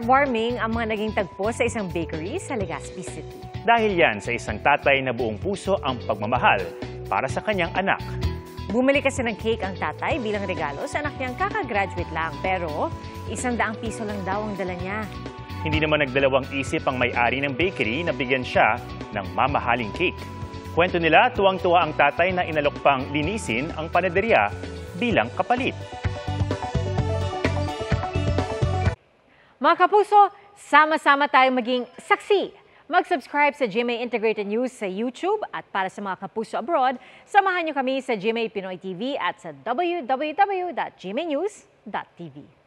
Heartwarming ang mga naging tagpo sa isang bakery sa Legazpi City. Dahil yan sa isang tatay na buong puso ang pagmamahal para sa kanyang anak. Bumili kasi ng cake ang tatay bilang regalo sa anak niyang kakagraduate lang. Pero 100 piso lang daw ang dala niya. Hindi naman nagdalawang isip ang may-ari ng bakery na bigyan siya ng mamahaling cake. Kwento nila, tuwang-tuwa ang tatay na inalok pang linisin ang panaderya bilang kapalit. Mga kapuso, sama-sama tayong maging saksi. Mag-subscribe sa GMA Integrated News sa YouTube at para sa mga kapuso abroad, samahan niyo kami sa GMA Pinoy TV at sa www.gmanews.tv.